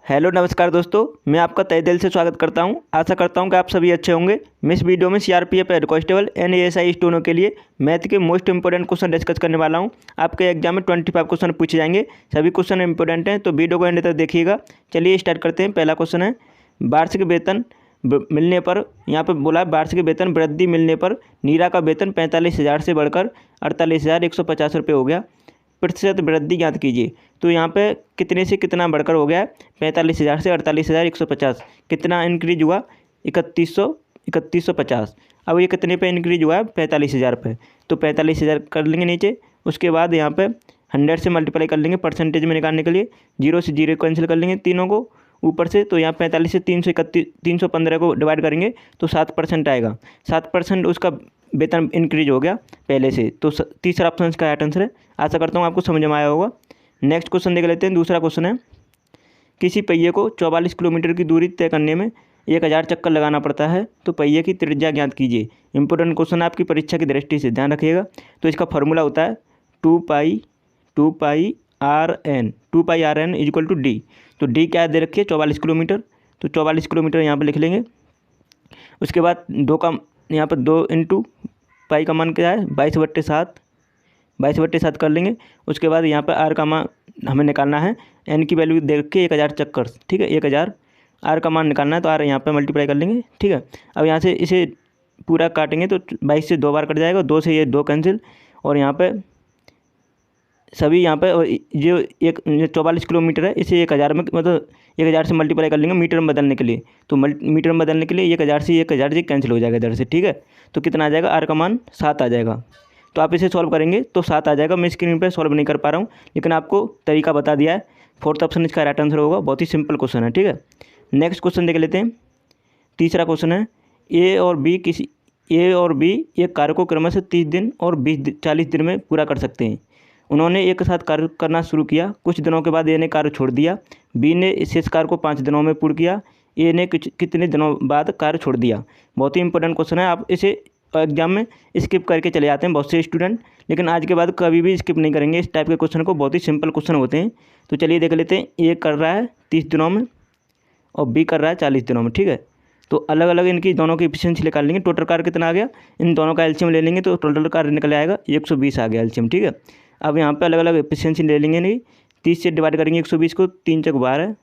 Hello नमस्कार दोस्तों, मैं आपका तहे दिल से स्वागत करता हूं। आशा करता हूं कि आप सभी अच्छे होंगे। मैं इस वीडियो में सीआरपीएफ हेड कांस्टेबल एएसआई स्टूडेंटों के लिए मैथ के मोस्ट इंपोर्टेंट क्वेश्चन डिस्कस करने वाला हूं। आपके एग्जाम में 25 क्वेश्चन पूछे जाएंगे। सभी क्वेश्चन इंपोर्टेंट हैं, तो वीडियो को एंड तक देखिएगा। चलिए स्टार्ट करते हैं। पहला क्वेश्चन है, वार्षिक वेतन मिलने पर, यहाँ पर बोला वार्षिक वेतन वृद्धि मिलने पर नीरा का वेतन 45,000 से बढ़कर 48,150 रुपये हो गया। प्रतिशत वृद्धि ज्ञात कीजिए। तो यहाँ पे कितने से कितना बढ़कर हो गया है? 45,000 से 48,150। कितना इंक्रीज हुआ? 3150। अब ये कितने पे इंक्रीज हुआ है? 45,000 पे। तो 45,000 कर लेंगे नीचे। उसके बाद यहाँ पे 100 से मल्टीप्लाई कर लेंगे परसेंटेज में निकालने के लिए। 0 से 0 कैंसिल कर लेंगे तीनों को ऊपर से। तो यहाँ 45 से 315 को डिवाइड करेंगे तो 7% आएगा। 7% उसका वेतन इंक्रीज हो गया पहले से। तो तीसरा ऑप्शन इसका राइट आंसर है। आशा करता हूँ आपको समझ में आया होगा। नेक्स्ट क्वेश्चन देख लेते हैं। दूसरा क्वेश्चन है, किसी पहिए को 44 किलोमीटर की दूरी तय करने में 1000 चक्कर लगाना पड़ता है, तो पहिए की त्रिज्या ज्ञात कीजिए। इंपॉर्टेंट क्वेश्चन आपकी परीक्षा की दृष्टि से, ध्यान रखिएगा। तो इसका फॉर्मूला होता है 2 pi R N equal to D. तो डी क्या दे रखी है? 44 किलोमीटर। तो 44 किलोमीटर यहाँ पर लिख लेंगे। उसके बाद दो का यहाँ पर 2 इंटू पाई का मान क्या है? 22/7 कर लेंगे। उसके बाद यहाँ पर आर का मान हमें निकालना है। एन की वैल्यू देख के 1000 चक्कर, ठीक है, 1000 आर का मान निकालना है। तो आर यहाँ पर मल्टीप्लाई कर लेंगे, ठीक है। अब यहाँ से इसे पूरा काटेंगे तो 22 से 2 बार कट जाएगा। 2 से ये 2 कैंसिल, और यहाँ पे सभी यहाँ पे जो 44 किलोमीटर है इसे 1000 में, मतलब 1000 से मल्टीप्लाई कर लेंगे मीटर में बदलने के लिए। तो मीटर में बदलने के लिए 1000 से 1000 जी कैंसिल हो जाएगा इधर से, ठीक है। तो कितना आ जाएगा? आर का मान 7 आ जाएगा। तो आप इसे सॉल्व करेंगे तो 7 आ जाएगा। मैं स्क्रीन पे सॉल्व नहीं कर पा रहा हूँ, लेकिन आपको तरीका बता दिया है। फोर्थ ऑप्शन इसका राइट आंसर होगा। बहुत ही सिंपल क्वेश्चन है, ठीक है। नेक्स्ट क्वेश्चन देख लेते हैं। तीसरा क्वेश्चन है, ए और बी एक कार्य को क्रमशः 30 दिन और 40 दिन में पूरा कर सकते हैं। उन्होंने एक साथ कार्य करना शुरू किया। कुछ दिनों के बाद ए ने कार्य छोड़ दिया। बी ने शेष कार्य को 5 दिनों में पूर्ण किया। ए ने कितने दिनों बाद कार्य छोड़ दिया। बहुत ही इंपॉर्टेंट क्वेश्चन है। आप इसे एग्जाम में स्किप करके चले जाते हैं बहुत से स्टूडेंट, लेकिन आज के बाद कभी भी स्किप नहीं करेंगे इस टाइप के क्वेश्चन को। बहुत ही सिंपल क्वेश्चन होते हैं। तो चलिए देख लेते हैं। ए कर रहा है 30 दिनों में और बी कर रहा है 40 दिनों में, ठीक है। तो अलग अलग इनकी दोनों की एफिशिएंसी निकाल लेंगे। टोटल कार्य कितना आ गया? इन दोनों का एलसीएम ले लेंगे तो टोटल कार्य निकल आएगा 120 आ गया एलसीएम, ठीक है। अब यहाँ पे अलग अलग एफिशिएंसी ले लेंगे। नहीं, 30 से डिवाइड करेंगे 120 को, 3 चक 12।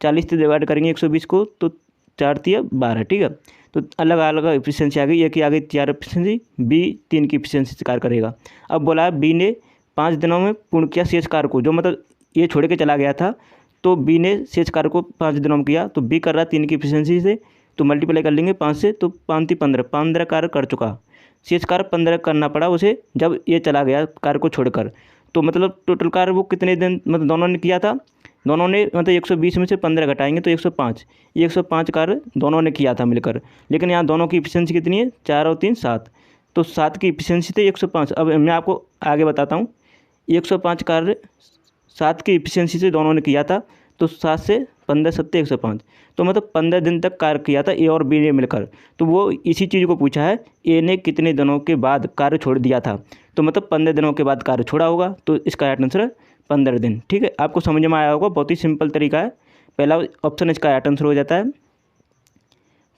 40 से डिवाइड करेंगे 120 को, तो 4 तिया 12, ठीक है। तो अलग अलग एफिशिएंसी आ गई। एक की आ गई 4 एफिशिएंसी, बी 3 की एफिशिएंसी से कार्य करेगा। अब बोला है बी ने 5 दिनों में पूर्ण किया शेष कार्य को, जो मतलब ये छोड़ के चला गया था। तो बी ने शेष कार्य को 5 दिनों में किया। तो बी कर रहा है 3 की एफिशिएंसी से। तो मल्टीप्लाई कर लेंगे 5 से। तो 5 × 15 कार्य कर चुका। शेष कार्य 15 करना पड़ा उसे जब ये चला गया कार्य को छोड़कर। तो मतलब टोटल कार्य वो कितने दिन मतलब दोनों ने किया था? दोनों ने मतलब 120 में से 15 घटाएंगे तो 105। 105 कार्य दोनों ने किया था मिलकर। लेकिन यहाँ दोनों की एफिशिएंसी कितनी है? 4 और 3 7। तो 7 की एफिशिएंसी थे 105। अब मैं आपको आगे बताता हूँ। 105 कार्य 7 की एफिशिएंसी से दोनों ने किया था। तो 7 से 15 7 105। तो मतलब 15 दिन तक कार्य किया था ए और बी ने मिलकर। तो वो इसी चीज़ को पूछा है, ए ने कितने दिनों के बाद कार्य छोड़ दिया था। तो मतलब 15 दिनों के बाद कार्य छोड़ा होगा। तो इसका राइट आंसर है 15 दिन, ठीक है। आपको समझ में आया होगा। बहुत ही सिंपल तरीका है। पहला ऑप्शन इसका राइट आंसर हो जाता है।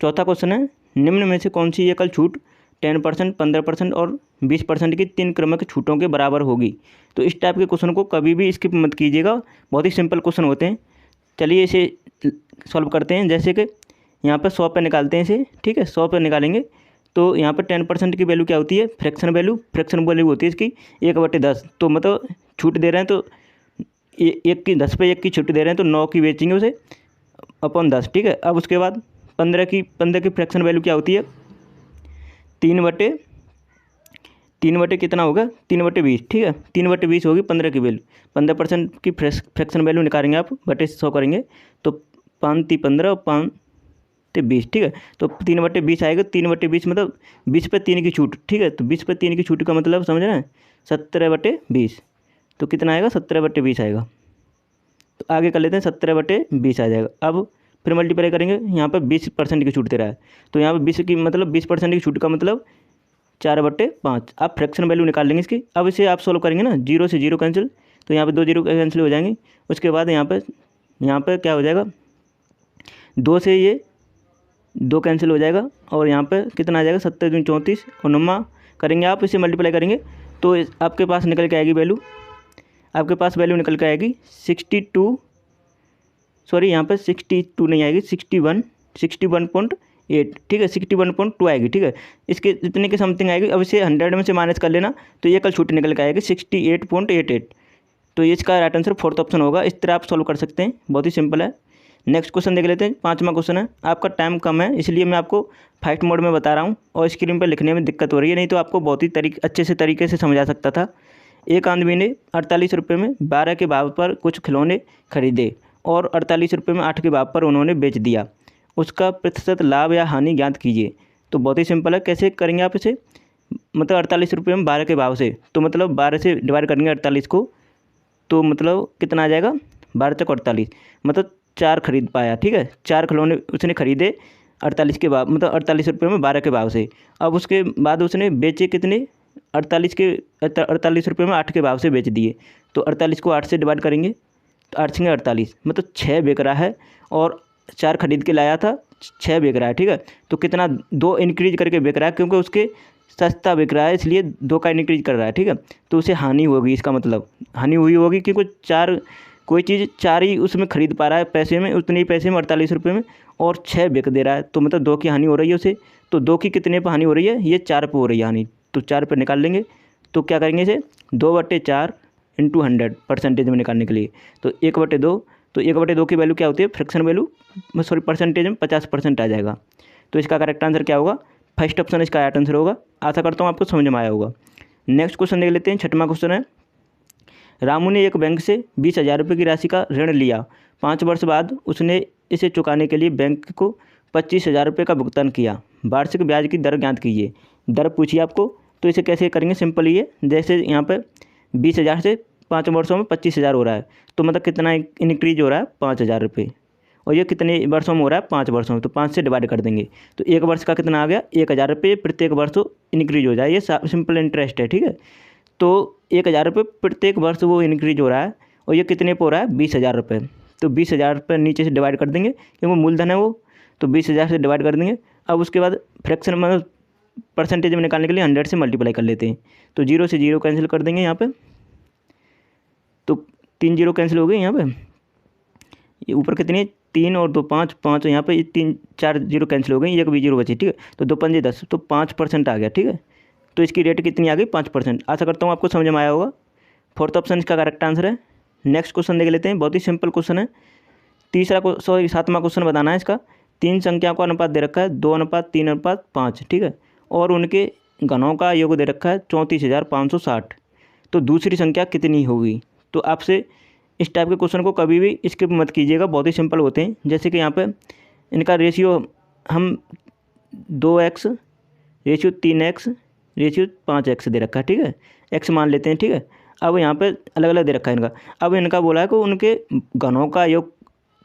चौथा क्वेश्चन है, निम्न में से कौन सी एकल छूट 10%, 15% और 20% की 3 क्रमिक छूटों के बराबर होगी। तो इस टाइप के क्वेश्चन को कभी भी स्किप मत कीजिएगा। बहुत ही सिंपल क्वेश्चन होते हैं। चलिए इसे सॉल्व करते हैं। जैसे कि यहाँ पर 100 पे निकालते हैं इसे, ठीक है। 100 पे निकालेंगे तो यहाँ पर 10% की वैल्यू क्या होती है? फ्रैक्शन वैल्यू होती है इसकी 1/10। तो मतलब छूट दे रहे हैं तो 1 की 10 पे 1 की छूट दे रहे हैं तो 9 की बेचेंगे उसे अपन 10, ठीक है। अब उसके बाद 15 की फ्रैक्शन वैल्यू क्या होती है? 3/3 कितना होगा? 3/20, ठीक है। 3/20 होगी 15 की वैल्यू। 15% की फ्रैक्शन वैल्यू निकालेंगे आप, बटे 100 करेंगे तो 5 × 15 और 5 × 20, ठीक है। तो 3/20 आएगा। 3/20 मतलब 20 पे 3 की छूट, ठीक है। तो 20 पे 3 की छूट का मतलब समझ रहे हैं? 17/20। तो कितना आएगा? 17/20 आएगा। तो आगे कर लेते हैं। 17/20 आ जाएगा। अब फिर मल्टीप्लाई करेंगे। यहाँ पर 20% की छूट दे रहा है। तो यहाँ पर 20 की मतलब 20% की छूट का मतलब 4/5। आप फ्रैक्शन वैल्यू निकाल लेंगे इसकी। अब इसे आप सोल्व करेंगे ना, 0 से 0 कैंसिल, तो यहाँ पे 2 0 कैंसिल हो जाएंगे। उसके बाद यहाँ पे क्या हो जाएगा? 2 से ये 2 कैंसिल हो जाएगा और यहाँ पे कितना आ जाएगा 7 दूनी 34 और 9 करेंगे आप इसे मल्टीप्लाई करेंगे तो आपके पास निकल के आएगी वैल्यू, आपके पास वैल्यू निकल के आएगी 62, सॉरी यहाँ पे 62 नहीं आएगी, 61.8, ठीक है 61.2 आएगी, ठीक है। इसके इतने के समथिंग आएगी। अब इसे 100 में से माइनस कर लेना तो ये कल छूट निकल के आएगी 68.88। तो ये इसका राइट आंसर 4th ऑप्शन होगा। इस तरह आप सॉल्व कर सकते हैं, बहुत ही सिंपल है। नेक्स्ट क्वेश्चन देख लेते हैं। 5वां क्वेश्चन है। आपका टाइम कम है इसलिए मैं आपको फास्ट मोड में बता रहा हूँ और स्क्रीन पर लिखने में दिक्कत हो रही है, नहीं तो आपको बहुत ही अच्छे से तरीके से समझा सकता था। एक आदमी ने 48 रुपये में 12 के भाव पर कुछ खिलौने खरीदे और 48 रुपये में 8 के भाव पर उन्होंने बेच दिया। उसका प्रतिशत लाभ या हानि ज्ञात कीजिए। तो बहुत ही सिंपल है, कैसे करेंगे आप इसे, मतलब 48 रुपये में 12 के भाव से, तो मतलब 12 से डिवाइड करेंगे 48 को, तो मतलब कितना आ जाएगा 12 तक 48, मतलब 4 खरीद पाया, ठीक है। 4 खिलौने उसने खरीदे 48 के भाव, मतलब 48 रुपये में 12 के भाव से। अब उसके बाद उसने बेचे कितने, 48 रुपये में 8 के भाव से बेच दिए। तो 48 को 8 से डिवाइड करेंगे तो 8 छंगे 48, मतलब 6 बिक रहा है और 4 खरीद के लाया था, 6 बिक रहा है, ठीक है। तो कितना 2 इंक्रीज करके बिक रहा है, क्योंकि उसके सस्ता बिक रहा है इसलिए 2 का इंक्रीज कर रहा है, ठीक है। तो उसे हानि होगी, इसका मतलब हानि हुई होगी क्योंकि 4 कोई चीज़ 4 ही उसमें खरीद पा रहा है पैसे में, उतने ही पैसे में 48 रुपये में, और 6 बिक दे रहा है, तो मतलब 2 की हानि हो रही है उसे। तो 2 की कितने पर हानि हो रही है, ये 4 पे हो रही है हानि, तो 4 पे निकाल लेंगे। तो क्या करेंगे इसे 2/4 इंटू 100 परसेंटेज में निकालने के लिए, तो 1/2, तो 1/2 की वैल्यू क्या होती है, फ्रैक्शन वैल्यू, सॉरी परसेंटेज में 50% आ जाएगा। तो इसका करेक्ट आंसर क्या होगा, फर्स्ट ऑप्शन इसका राइट आंसर होगा। आशा करता हूँ आपको समझ में आया होगा। नेक्स्ट क्वेश्चन देख लेते हैं। 6वां क्वेश्चन है। रामू ने एक बैंक से 20,000 रुपये की राशि का ऋण लिया। 5 वर्ष बाद उसने इसे चुकाने के लिए बैंक को 25,000 रुपये का भुगतान किया। वार्षिक ब्याज की दर ज्ञात कीजिए। दर पूछिए आपको, तो इसे कैसे करेंगे, सिंपल ही है। जैसे यहाँ पे 20,000 से 5 वर्षों में 25,000 हो रहा है, तो मतलब कितना इंक्रीज हो रहा है 5,000 रुपये, और ये कितने वर्षों में हो रहा है 5 वर्षों में, तो 5 से डिवाइड कर देंगे। तो 1 वर्ष का कितना आ गया 1,000 रुपये, प्रत्येक वर्ष इंक्रीज हो जाए, ये सिंपल इंटरेस्ट है, ठीक है। तो 1,000 रुपये प्रत्येक वर्ष वो इंक्रीज हो रहा है, और ये कितने पे हो रहा है 20,000 रुपये। तो 20,000 रुपये नीचे से डिवाइड कर देंगे क्योंकि मूलधन है वो, तो 20,000 से डिवाइड कर देंगे। अब उसके बाद फ्रैक्शन में परसेंटेज में निकालने के लिए 100 से मल्टीप्लाई कर लेते हैं। तो 0 से 0 कैंसिल कर देंगे यहाँ पे, तो 3 0 कैंसिल हो गए यहाँ पे। ये ऊपर कितनी 3 और 2 5 5, यहाँ पे 3 4 0 कैंसिल हो गई, एक भी 0 बची, ठीक है। तो 2 5 10, तो 5% आ गया, ठीक है। तो इसकी रेट कितनी आ गई 5%। आशा करता हूँ आपको समझ में आया होगा। 4th ऑप्शन इसका करेक्ट आंसर है। नेक्स्ट क्वेश्चन देख लेते हैं, बहुत ही सिंपल क्वेश्चन है। 7वां क्वेश्चन बताना है इसका। 3 संख्याओं का अनुपात दे रखा है 2:3:5, ठीक है, और उनके घनों का योग दे रखा है 34,560। तो दूसरी संख्या कितनी होगी। तो आपसे इस टाइप के क्वेश्चन को कभी भी स्किप मत कीजिएगा, बहुत ही सिंपल होते हैं। जैसे कि यहाँ पे इनका रेशियो हम 2x, ratio 3x, ratio 5x दे रखा है, ठीक है, x मान लेते हैं, ठीक है। अब यहाँ पे अलग अलग दे रखा है इनका। अब इनका बोला है कि उनके घनों का योग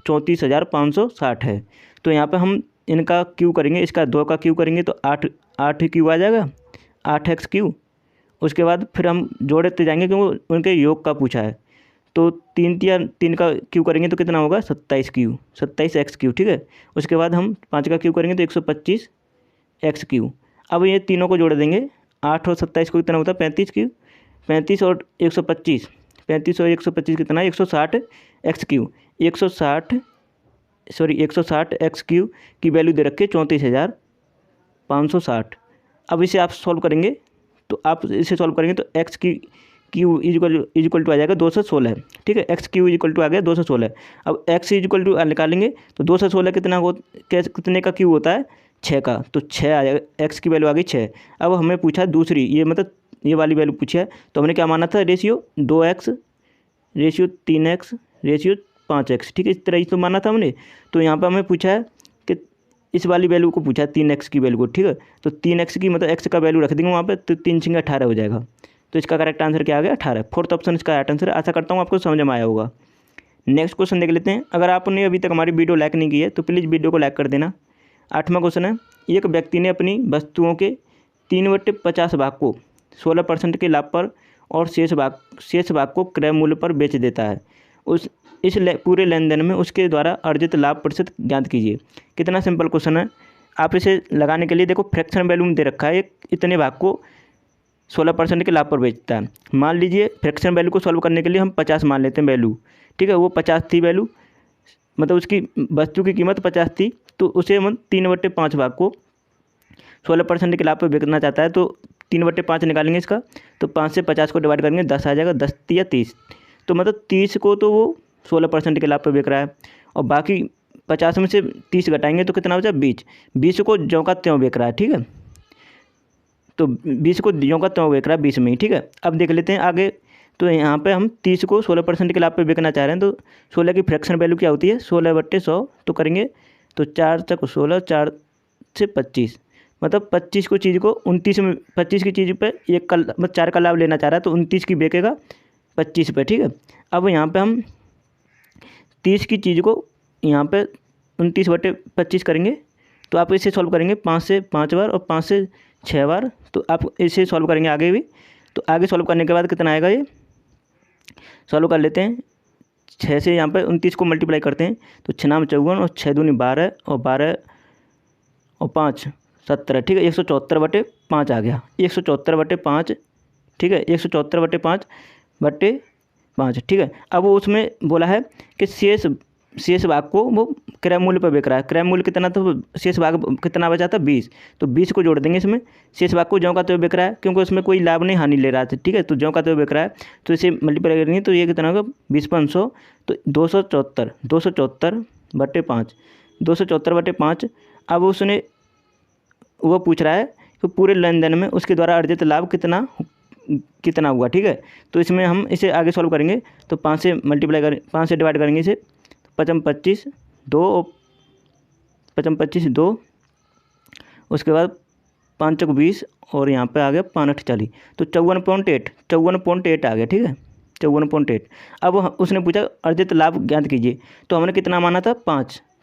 34,560 है। तो यहाँ पे हम इनका क्यू करेंगे, इसका 2 का क्यू करेंगे तो 8 क्यू आ जाएगा, 8x क्यू। उसके बाद फिर हम जोड़ते जाएंगे क्योंकि उनके योग का पूछा है। तो 3 का क्यू करेंगे तो कितना होगा 27 क्यू, 27x क्यू, ठीक है। उसके बाद हम 5 का क्यू करेंगे तो 125x क्यू। अब ये तीनों को जोड़ देंगे, 8 और 27 को कितना होता है 35 क्यू, 35 और 125, 35 और 125 कितना है 160x क्यू, 160x क्यू की वैल्यू दे रखी है 34,560। अब इसे आप सॉल्व करेंगे, तो आप इसे सॉल्व करेंगे तो x की क्यू इक्वल टू आ जाएगा 216, ठीक है। x क्यू इक्वल टू आ गया 216। अब x इक्वल टू निकालेंगे तो 216 कितने का क्यू होता है 6 का, तो 6 आ जाएगा, x की वैल्यू आ गई 6। अब हमें पूछा दूसरी, ये मतलब ये वाली वैल्यू पूछी है, तो हमने क्या माना था ratio 2x, ratio 3x, ratio 5x, ठीक है, इस तरह ही तो माना था हमने। तो यहाँ पर हमें पूछा है कि इस वाली वैल्यू को पूछा है 3x की वैल्यू को, ठीक है। तो 3x की मतलब x का वैल्यू रख देंगे वहाँ पे, तो 3 6 18 हो जाएगा। तो इसका करेक्ट आंसर क्या आ गया 18। 4th ऑप्शन इसका राइट आंसर है। आशा करता हूँ आपको समझ में आया होगा। नेक्स्ट क्वेश्चन देख लेते हैं। अगर आपने अभी तक हमारी वीडियो लाइक नहीं की है तो प्लीज़ वीडियो को लाइक कर देना। 8वां क्वेश्चन है। एक व्यक्ति ने अपनी वस्तुओं के 3/50 भाग को 16% के लाभ पर और शेष भाग को क्रय मूल्य पर बेच देता है। इस पूरे लेन देन में उसके द्वारा अर्जित लाभ प्रतिशत ज्ञात कीजिए। कितना सिंपल क्वेश्चन है। आप इसे लगाने के लिए देखो फ्रैक्शन वैल्यू में दे रखा है, इतने भाग को 16% के लाभ पर बेचता है। मान लीजिए फ्रैक्शन वैल्यू को सॉल्व करने के लिए हम 50 मान लेते हैं वैल्यू, ठीक है। वो 50 थी वैल्यू, मतलब उसकी वस्तु की कीमत 50 थी, तो उसे हम 3/5 भाग को 16% के लाभ पर बेचना चाहता है, तो 3/5 निकालेंगे इसका, तो 5 से 50 को डिवाइड करेंगे, 10 आ जाएगा, 10 या 30, तो मतलब 30 को तो वो 16% के लाभ पर बेच रहा है, और बाकी 50 में से 30 घटाएंगे तो कितना बचा 20 को ज्यों का त्यों बेच रहा है, ठीक है। तो 20 को ज्यों का त्यों बेच रहा है 20 में ही, ठीक है। अब देख लेते हैं आगे। तो यहाँ पे हम 30 को 16% के लाभ पे बेचना चाह रहे हैं, तो 16 की फ्रैक्शन वैल्यू क्या होती है 16/100, तो करेंगे तो 4 तक 16, 4 से 25, मतलब 25 को चीज़ को 29 में, 25 की चीज़ पे एक का मतलब 4 का लाभ लेना चाह रहा है, तो 29 की बेचेगा 25 पे, ठीक है। अब यहाँ पे हम 30 की चीज़ को यहाँ पे 29/25 करेंगे, तो आप इसे सॉल्व करेंगे 5 से 5 बार और 5 से 6 बार, तो आप इसे सॉल्व करेंगे आगे भी। तो आगे सॉल्व करने के बाद कितना आएगा, ये सॉल्व कर लेते हैं। 6 से यहाँ पे 29 को मल्टीप्लाई करते हैं, तो 6 नाम 54 और 6 दूनी 12 और 12 और 5 17, ठीक है। 174/5 आ गया, 174/5, ठीक है। 174/5/5, ठीक है। अब वो उसमें बोला है कि शेष भाग को वो क्रय मूल्य पर बेच रहा है। क्रय मूल्य कितना, तो शेष भाग कितना बचा था 20, तो 20 को जोड़ देंगे इसमें। शेष भाग को ज्यों का त्यों बेच रहा है, क्योंकि उसमें कोई लाभ नहीं हानि ले रहा था, ठीक है। तो ज्यों का त्यों बेच रहा है, तो इसे मल्टीप्लाई करेंगे, तो ये कितना होगा 20/100, तो 274/5, 274/5। अब उसने वो पूछ रहा है कि पूरे लेन देन में उसके द्वारा अर्जित लाभ कितना हुआ, ठीक है। तो इसमें हम इसे आगे सॉल्व करेंगे, तो 5 से मल्टीप्लाई करें, 5 से डिवाइड करेंगे इसे, 55/25 2, 55/25 2, उसके बाद 5 × 20 और यहाँ पे आ गया 5 × 40, तो 54.8 आ गया, ठीक है, 54.8। अब उसने पूछा अर्जित लाभ ज्ञात कीजिए, तो हमने कितना माना था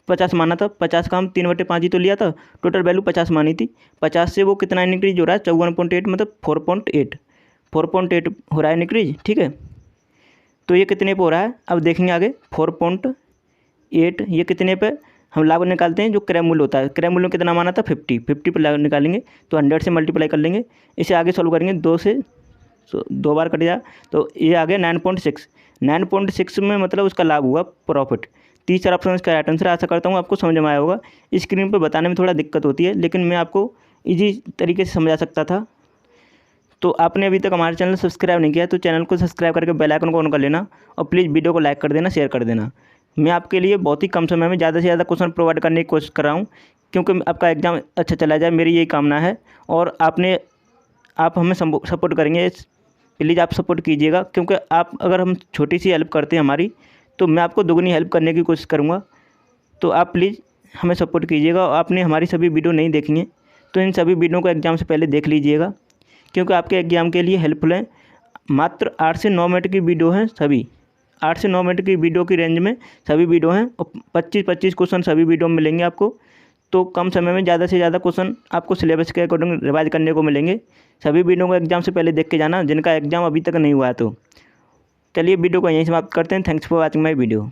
50 माना था, 50 का हम 3/5 ही तो लिया था, टोटल वैल्यू 50 मानी थी। 50 से वो कितना इंक्रीज हो रहा है 54.8, मतलब 4.8 हो रहा है इंक्रीज, ठीक है। तो ये कितने पे हो रहा है, अब देखेंगे आगे 4.8, ये कितने पे हम लाभ निकालते हैं, जो क्रय मूल्य होता है। क्रय मूल्य कितना माना था 50 पे लाभ निकालेंगे, तो 100 से मल्टीप्लाई कर लेंगे। इसे आगे सॉल्व करेंगे, 2 से 2 बार कट जाए, तो ये आ गया 9.6 में, मतलब उसका लाभ हुआ प्रॉफिट। तीसरा ऑप्शन इसका राइट आंसर। आशा करता हूँ आपको समझ में आया होगा। स्क्रीन पर बताने में थोड़ा दिक्कत होती है, लेकिन मैं आपको ईजी तरीके से समझा सकता था। तो आपने अभी तक हमारे चैनल सब्सक्राइब नहीं किया, तो चैनल को सब्सक्राइब करके बेल आइकन को ऑन कर लेना, और प्लीज़ वीडियो को लाइक कर देना, शेयर कर देना। मैं आपके लिए बहुत ही कम समय में ज़्यादा से ज़्यादा क्वेश्चन प्रोवाइड करने की कोशिश कर रहा हूँ, क्योंकि आपका एग्ज़ाम अच्छा चला जाए, मेरी यही कामना है। और आप हमें सपोर्ट करेंगे, प्लीज़ आप सपोर्ट कीजिएगा, क्योंकि आप अगर हम छोटी सी हेल्प करते हैं हमारी, तो मैं आपको दुगनी हेल्प करने की कोशिश करूँगा। तो आप प्लीज़ हमें सपोर्ट कीजिएगा। और आपने हमारी सभी वीडियो नहीं देखी हैं, तो इन सभी वीडियो को एग्ज़ाम से पहले देख लीजिएगा, क्योंकि आपके एग्ज़ाम के लिए हेल्पफुल है। मात्र 8 से 9 मिनट की वीडियो हैं, सभी 8 से 9 मिनट की वीडियो की रेंज में सभी वीडियो हैं, और 25 क्वेश्चन सभी वीडियो में मिलेंगे आपको। तो कम समय में ज़्यादा से ज़्यादा क्वेश्चन आपको सिलेबस के अकॉर्डिंग रिवाइज करने को मिलेंगे। सभी वीडियो को एग्ज़ाम से पहले देख के जाना, जिनका एग्ज़ाम अभी तक नहीं हुआ है। तो चलिए वीडियो को यहीं समाप्त करते हैं। Thanks for watching my video.